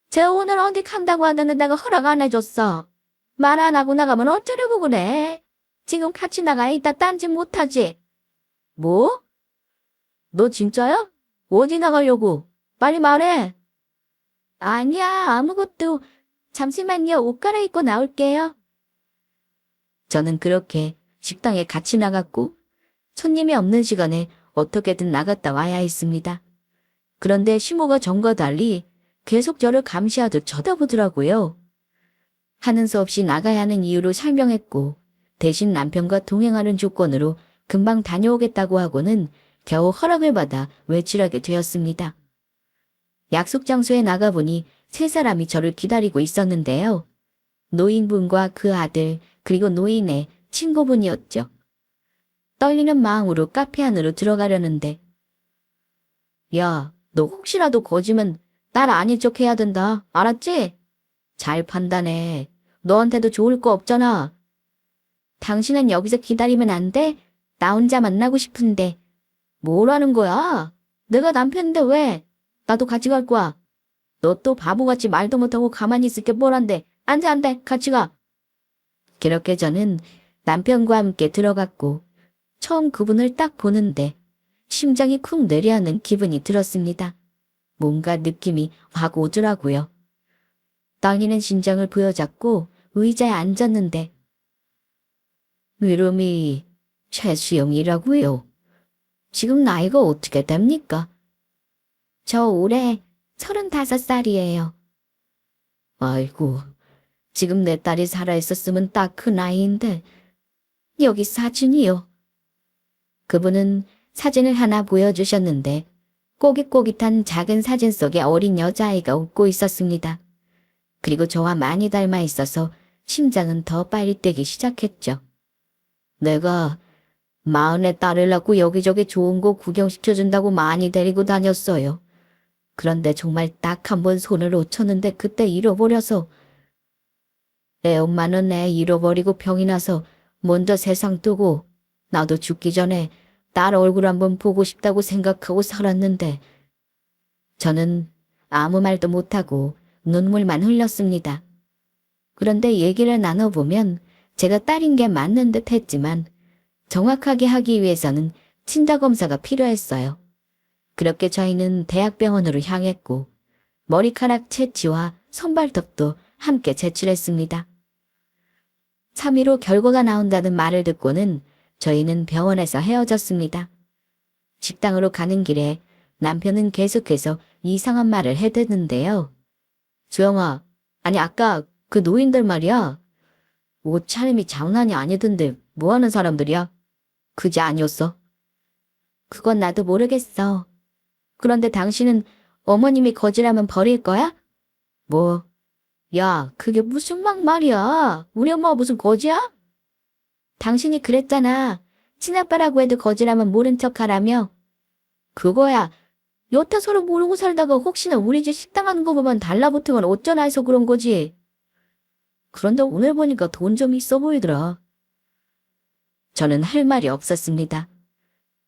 쟤 오늘 어디 간다고 하는데 내가 허락 안 해줬어. 말 안 하고 나가면 어쩌려고 그래. 지금 같이 나가 이따 딴짓 못하지. 뭐? 너 진짜야? 어디 나가려고? 빨리 말해. 아니야 아무것도. 잠시만요 옷 갈아입고 나올게요. 저는 그렇게 식당에 같이 나갔고 손님이 없는 시간에 어떻게든 나갔다 와야 했습니다. 그런데 시모가 전과 달리 계속 저를 감시하듯 쳐다보더라고요. 하는 수 없이 나가야 하는 이유로 설명했고 대신 남편과 동행하는 조건으로 금방 다녀오겠다고 하고는 겨우 허락을 받아 외출하게 되었습니다. 약속 장소에 나가보니 세 사람이 저를 기다리고 있었는데요. 노인분과 그 아들 그리고 노인의 친구분이었죠. 떨리는 마음으로 카페 안으로 들어가려는데 야, 너 혹시라도 거지면 딸 아닌 척 해야 된다. 알았지? 잘 판단해. 너한테도 좋을 거 없잖아. 당신은 여기서 기다리면 안 돼? 나 혼자 만나고 싶은데. 뭐라는 거야? 내가 남편인데 왜? 나도 같이 갈 거야. 너 또 바보같이 말도 못하고 가만히 있을 게 뭐란데. 안 돼, 안 돼. 같이 가. 그렇게 저는 남편과 함께 들어갔고 처음 그분을 딱 보는데 심장이 쿵 내려앉는 기분이 들었습니다. 뭔가 느낌이 확 오더라고요. 떨리는 심장을 부여잡고 의자에 앉았는데 이름이 최수영이라고요. 지금 나이가 어떻게 됩니까? 저 올해 35살이에요. 아이고, 지금 내 딸이 살아있었으면 딱 그 나이인데 여기 사진이요. 그분은 사진을 하나 보여주셨는데 꼬깃꼬깃한 작은 사진 속에 어린 여자아이가 웃고 있었습니다. 그리고 저와 많이 닮아 있어서 심장은 더 빨리 뛰기 시작했죠. 내가 마흔에 딸을 낳고 여기저기 좋은 곳 구경시켜준다고 많이 데리고 다녔어요. 그런데 정말 딱 한 번 손을 놓쳤는데 그때 잃어버려서 애 엄마는 애 잃어버리고 병이 나서 먼저 세상 뜨고 나도 죽기 전에 딸 얼굴 한번 보고 싶다고 생각하고 살았는데 저는 아무 말도 못하고 눈물만 흘렸습니다. 그런데 얘기를 나눠보면 제가 딸인 게 맞는 듯 했지만 정확하게 하기 위해서는 친자검사가 필요했어요. 그렇게 저희는 대학병원으로 향했고 머리카락 채취와 손발톱도 함께 제출했습니다. 3일 후 결과가 나온다는 말을 듣고는 저희는 병원에서 헤어졌습니다. 식당으로 가는 길에 남편은 계속해서 이상한 말을 해대는데요. 주영아, 아니 아까 그 노인들 말이야. 옷차림이 장난이 아니던데 뭐하는 사람들이야? 그지 아니었어? 그건 나도 모르겠어. 그런데 당신은 어머님이 거지라면 버릴 거야? 뭐? 야, 그게 무슨 막말이야. 우리 엄마가 무슨 거지야? 당신이 그랬잖아. 친아빠라고 해도 거지라면 모른 척하라며. 그거야. 여태 서로 모르고 살다가 혹시나 우리 집 식당 하는 거 보면 달라붙으면 어쩌나 해서 그런 거지. 그런데 오늘 보니까 돈 좀 있어 보이더라. 저는 할 말이 없었습니다.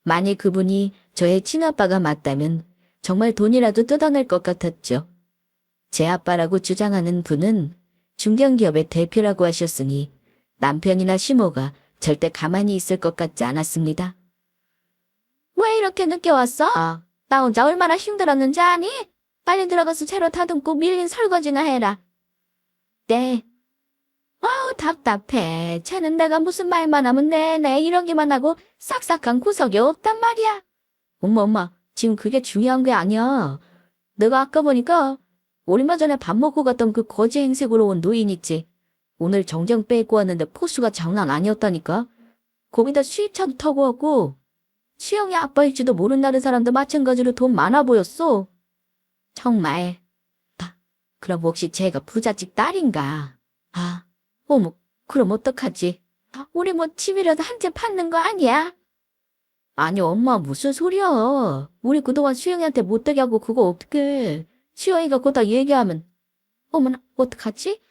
만일 그분이 저의 친아빠가 맞다면 정말 돈이라도 뜯어낼 것 같았죠. 제 아빠라고 주장하는 분은 중견기업의 대표라고 하셨으니 남편이나 시모가 절대 가만히 있을 것 같지 않았습니다. 왜 이렇게 늦게 왔어? 나 혼자 얼마나 힘들었는지 아니? 빨리 들어가서 채로 다듬고 밀린 설거지나 해라. 네. 아우 답답해. 쟤는 내가 무슨 말만 하면 내내 이러기만 하고 싹싹한 구석이 없단 말이야. 엄마, 지금 그게 중요한 게 아니야. 내가 아까 보니까 얼마 전에 밥 먹고 갔던 그 거지 행색으로 온 노인 있지. 오늘 정장 빼입고 왔는데 포스가 장난 아니었다니까. 거기다 수입차도 타고 왔고 수영이 아빠일지도 모른다는 사람도 마찬가지로 돈 많아 보였어. 정말. 그럼 혹시 쟤가 부잣집 딸인가? 어머, 그럼 어떡하지? 우리 뭐 집이라도 한 채 받는 거 아니야? 아니 엄마 무슨 소리야. 우리 그동안 수영이한테 못되게 하고 그거 어떡해. 수영이가 그러다 얘기하면 어머나 어떡하지?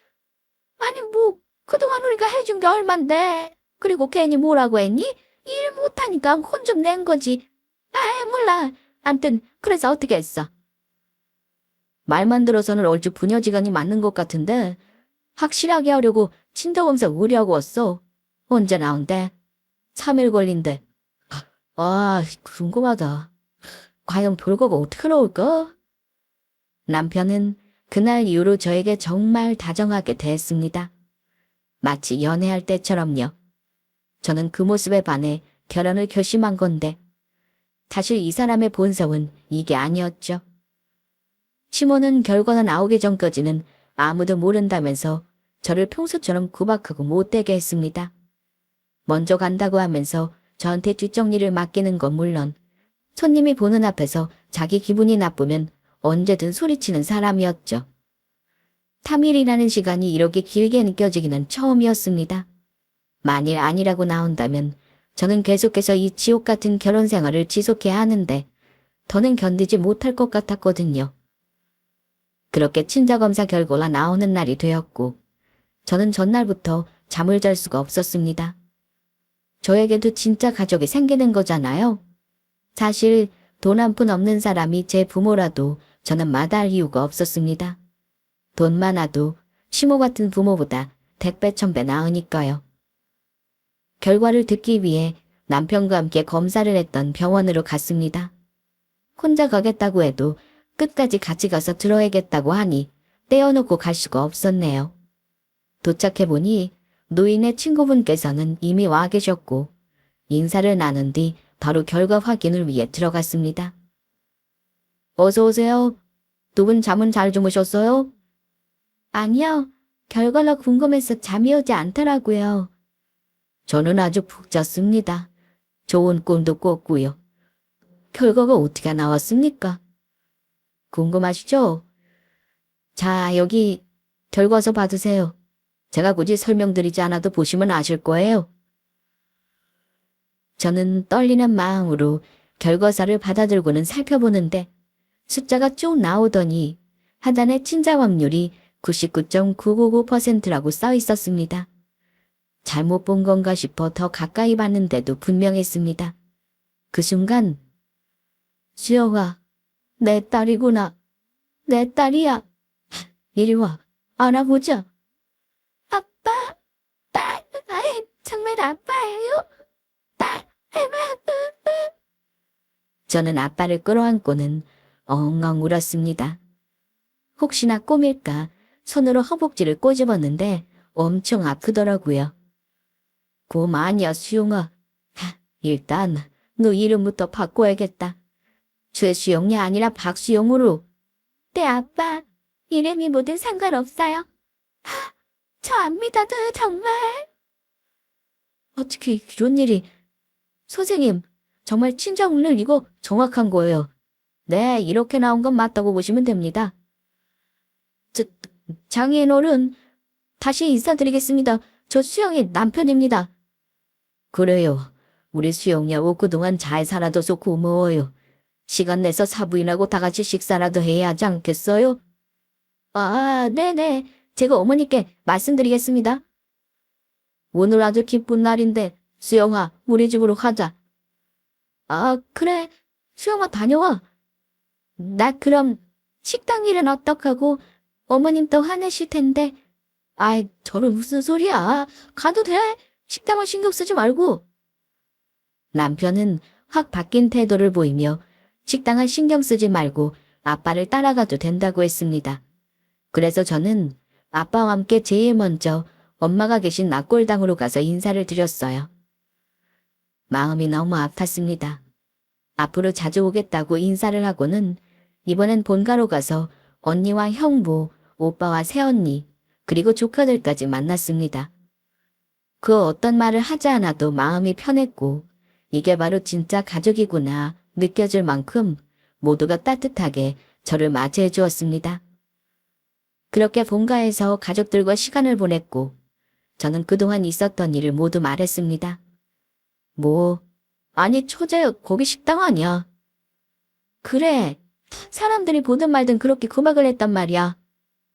아니 뭐 그동안 우리가 해준 게 얼만데. 그리고 괜히 뭐라고 했니? 일 못하니까 혼 좀 낸 거지. 몰라. 암튼 그래서 어떻게 했어? 말만 들어서는 얼추 부녀지간이 맞는 것 같은데 확실하게 하려고 친자검사 의뢰하고 왔어. 언제 나온대? 3일 걸린대. 궁금하다. 과연 결과가 어떻게 나올까? 남편은 그날 이후로 저에게 정말 다정하게 대했습니다. 마치 연애할 때처럼요. 저는 그 모습에 반해 결혼을 결심한 건데 사실 이 사람의 본성은 이게 아니었죠. 시모는 결과가 나오기 전까지는 아무도 모른다면서 저를 평소처럼 구박하고 못되게 했습니다. 먼저 간다고 하면서 저한테 뒷정리를 맡기는 건 물론 손님이 보는 앞에서 자기 기분이 나쁘면 언제든 소리치는 사람이었죠. 3일이라는 시간이 이렇게 길게 느껴지기는 처음이었습니다. 만일 아니라고 나온다면 저는 계속해서 이 지옥 같은 결혼 생활을 지속해야 하는데 더는 견디지 못할 것 같았거든요. 그렇게 친자검사 결과가 나오는 날이 되었고 저는 전날부터 잠을 잘 수가 없었습니다. 저에게도 진짜 가족이 생기는 거잖아요. 사실 돈 한 푼 없는 사람이 제 부모라도 저는 마다할 이유가 없었습니다. 돈 많아도 시모 같은 부모보다 100배 1000배 나으니까요. 결과를 듣기 위해 남편과 함께 검사를 했던 병원으로 갔습니다. 혼자 가겠다고 해도 끝까지 같이 가서 들어야겠다고 하니 떼어놓고 갈 수가 없었네요. 도착해보니 노인의 친구분께서는 이미 와 계셨고 인사를 나눈 뒤 바로 결과 확인을 위해 들어갔습니다. 어서 오세요. 두 분 잠은 잘 주무셨어요? 아니요. 결과가 궁금해서 잠이 오지 않더라고요. 저는 아주 푹 잤습니다. 좋은 꿈도 꿨고요. 결과가 어떻게 나왔습니까? 궁금하시죠? 자, 여기 결과서 받으세요. 제가 굳이 설명드리지 않아도 보시면 아실 거예요. 저는 떨리는 마음으로 결과서를 받아들고는 살펴보는데 숫자가 쭉 나오더니 하단에 친자 확률이 99.999%라고 써 있었습니다. 잘못 본 건가 싶어 더 가까이 봤는데도 분명했습니다. 그 순간 수영아, 내 딸이구나. 내 딸이야. 이리 와, 알아보자. 아빠, 딸, 정말 아빠예요? 딸, 저는 아빠를 끌어안고는 엉엉 울었습니다. 혹시나 꿈일까 손으로 허벅지를 꼬집었는데 엄청 아프더라고요. 곰 아니야, 수용아. 일단 너 이름부터 바꿔야겠다. 최수용이 아니라 박수용으로. 네, 아빠. 이름이 뭐든 상관없어요. 저 안 믿어도 정말. 어떻게 이런 일이. 선생님, 정말 친정을 이거 정확한 거예요. 네, 이렇게 나온 건 맞다고 보시면 됩니다. 장애인 어른, 다시 인사드리겠습니다. 저 수영의 남편입니다. 그래요. 우리 수영이하고 그동안 잘 살아줘서 고마워요. 시간 내서 사부인하고 다 같이 식사라도 해야 하지 않겠어요? 아, 네네. 제가 어머니께 말씀드리겠습니다. 오늘 아주 기쁜 날인데 수영아, 우리 집으로 가자. 아, 그래. 수영아, 다녀와. 나 그럼 식당 일은 어떡하고 어머님 또 화내실 텐데. 아이, 저런 무슨 소리야. 가도 돼. 식당은 신경 쓰지 말고. 남편은 확 바뀐 태도를 보이며 식당은 신경 쓰지 말고 아빠를 따라가도 된다고 했습니다. 그래서 저는 아빠와 함께 제일 먼저 엄마가 계신 낙골당으로 가서 인사를 드렸어요. 마음이 너무 아팠습니다. 앞으로 자주 오겠다고 인사를 하고는 이번엔 본가로 가서 언니와 형부, 오빠와 새언니, 그리고 조카들까지 만났습니다. 그 어떤 말을 하지 않아도 마음이 편했고 이게 바로 진짜 가족이구나 느껴질 만큼 모두가 따뜻하게 저를 맞이해 주었습니다. 그렇게 본가에서 가족들과 시간을 보냈고 저는 그동안 있었던 일을 모두 말했습니다. 아니 처제 거기 식당 아니야. 그래. 사람들이 보든 말든 그렇게 구박을 했단 말이야.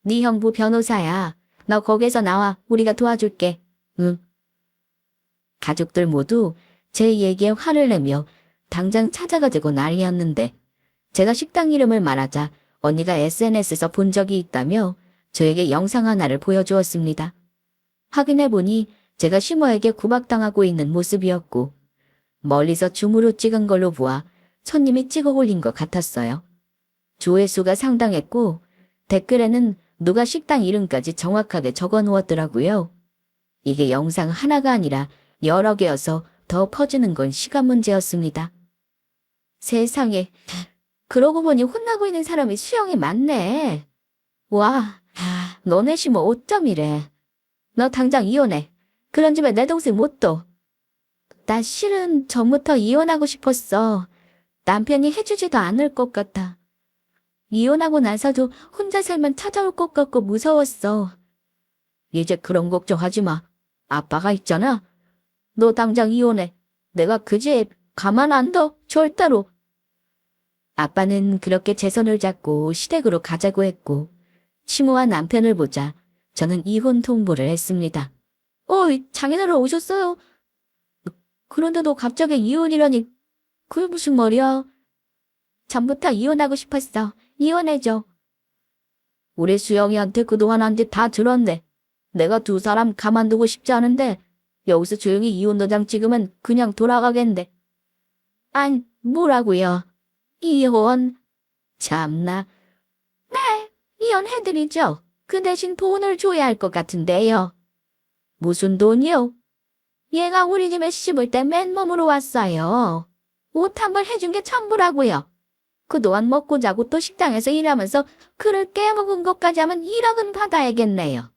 네 형부 변호사야. 너 거기서 나와. 우리가 도와줄게. 응. 가족들 모두 제 얘기에 화를 내며 당장 찾아가지고 난리였는데 제가 식당 이름을 말하자 언니가 SNS에서 본 적이 있다며 저에게 영상 하나를 보여주었습니다. 확인해보니 제가 시모에게 구박당하고 있는 모습이었고 멀리서 줌으로 찍은 걸로 보아 손님이 찍어 올린 것 같았어요. 조회수가 상당했고 댓글에는 누가 식당 이름까지 정확하게 적어 놓았더라고요. 이게 영상 하나가 아니라 여러 개여서 더 퍼지는 건 시간 문제였습니다. 세상에, 그러고 보니 혼나고 있는 사람이 수영이 많네. 와, 너네 시모 어쩜이래. 너 당장 이혼해. 그런 집에 내 동생 못 둬. 나 실은 전부터 이혼하고 싶었어. 남편이 해주지도 않을 것 같아. 이혼하고 나서도 혼자 살면 찾아올 것 같고 무서웠어. 이제 그런 걱정하지 마. 아빠가 있잖아. 너 당장 이혼해. 내가 그 집 가만 안 둬. 절대로. 아빠는 그렇게 제 손을 잡고 시댁으로 가자고 했고, 시모와 남편을 보자 저는 이혼 통보를 했습니다. 어이, 장인어른 오셨어요? 그런데 너 갑자기 이혼이라니, 그게 무슨 말이야? 전부터 이혼하고 싶었어. 이혼해줘. 우리 수영이한테 그동안 한 짓 다 들었네. 내가 두 사람 가만두고 싶지 않은데 여기서 조용히 이혼 도장 찍으면 그냥 돌아가겠네. 아니, 뭐라고요? 이혼? 참나. 네, 이혼해드리죠. 그 대신 돈을 줘야 할 것 같은데요. 무슨 돈이요? 얘가 우리 집에 씹을 때 맨몸으로 왔어요. 옷 한 벌 해준 게 전부라고요. 그동안 먹고 자고 또 식당에서 일하면서 그를 깨먹은 것까지 하면 1억은 받아야겠네요.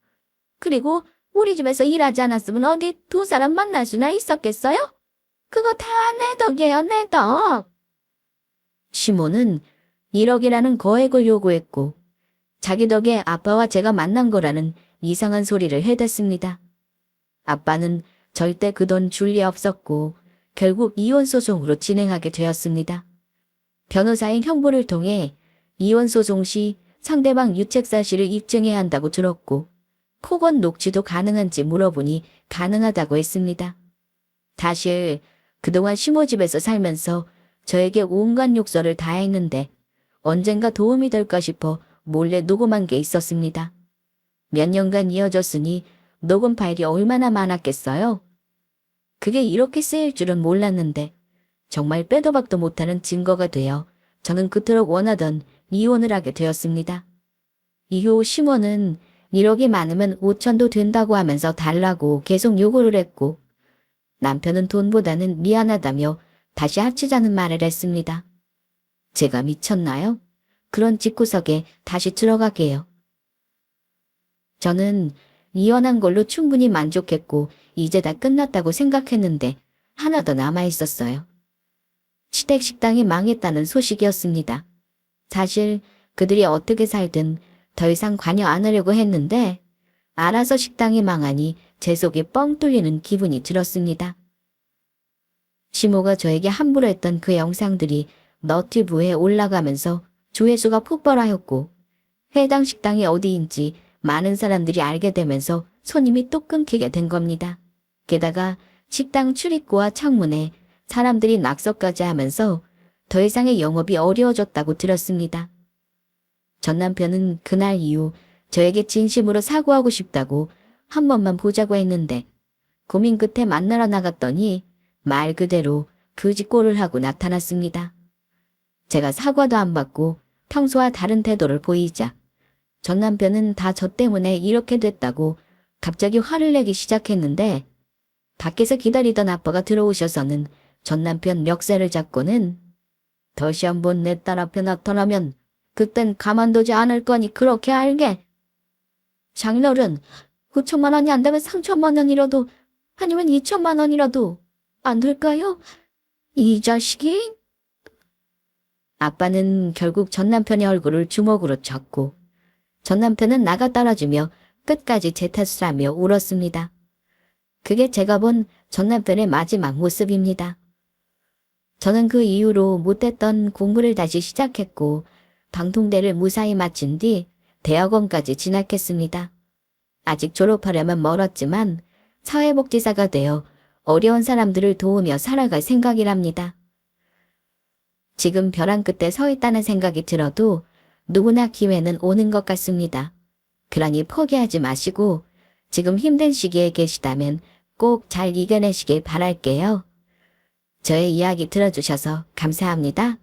그리고 우리 집에서 일하지 않았으면 어디 두 사람 만날 수나 있었겠어요? 그거 다 내 덕이에요, 내 덕. 시모는 1억이라는 거액을 요구했고 자기 덕에 아빠와 제가 만난 거라는 이상한 소리를 해댔습니다. 아빠는 절대 그 돈 줄 리 없었고 결국 이혼 소송으로 진행하게 되었습니다. 변호사인 형부를 통해 이혼 소송 시 상대방 유책 사실을 입증해야 한다고 들었고 폭언 녹취도 가능한지 물어보니 가능하다고 했습니다. 사실 그동안 시모 집에서 살면서 저에게 온갖 욕설을 다 했는데 언젠가 도움이 될까 싶어 몰래 녹음한 게 있었습니다. 몇 년간 이어졌으니 녹음 파일이 얼마나 많았겠어요? 그게 이렇게 쓰일 줄은 몰랐는데 정말 빼도 박도 못하는 증거가 되어 저는 그토록 원하던 이혼을 하게 되었습니다. 이후 시모는 1억이 많으면 5천도 된다고 하면서 달라고 계속 요구를 했고 남편은 돈보다는 미안하다며 다시 합치자는 말을 했습니다. 제가 미쳤나요? 그런 집구석에 다시 들어가게요. 저는 이혼한 걸로 충분히 만족했고 이제 다 끝났다고 생각했는데 하나 더 남아있었어요. 시댁 식당이 망했다는 소식이었습니다. 사실 그들이 어떻게 살든 더 이상 관여 안 하려고 했는데 알아서 식당이 망하니 제 속이 뻥 뚫리는 기분이 들었습니다. 시모가 저에게 함부로 했던 그 영상들이 너튜브에 올라가면서 조회수가 폭발하였고 해당 식당이 어디인지 많은 사람들이 알게 되면서 손님이 또 끊기게 된 겁니다. 게다가 식당 출입구와 창문에 사람들이 낙서까지 하면서 더 이상의 영업이 어려워졌다고 들었습니다. 전 남편은 그날 이후 저에게 진심으로 사과하고 싶다고 한 번만 보자고 했는데 고민 끝에 만나러 나갔더니 말 그대로 그지꼴을 하고 나타났습니다. 제가 사과도 안 받고 평소와 다른 태도를 보이자 전 남편은 다 저 때문에 이렇게 됐다고 갑자기 화를 내기 시작했는데 밖에서 기다리던 아빠가 들어오셔서는 전 남편 멱살을 잡고는 다시 한번 내 딸 앞에 나타나면 그땐 가만두지 않을 거니 그렇게 알게. 장인어른, 9천만 원이 안 되면 3천만 원이라도 아니면 2천만 원이라도 안 될까요? 이 자식이? 아빠는 결국 전 남편의 얼굴을 주먹으로 쳤고 전 남편은 나가 떨어지며 끝까지 제 탓을 하며 울었습니다. 그게 제가 본 전 남편의 마지막 모습입니다. 저는 그 이후로 못했던 공부를 다시 시작했고 방통대를 무사히 마친 뒤 대학원까지 진학했습니다. 아직 졸업하려면 멀었지만 사회복지사가 되어 어려운 사람들을 도우며 살아갈 생각이랍니다. 지금 벼랑 끝에 서 있다는 생각이 들어도 누구나 기회는 오는 것 같습니다. 그러니 포기하지 마시고 지금 힘든 시기에 계시다면 꼭 잘 이겨내시길 바랄게요. 저의 이야기 들어주셔서 감사합니다.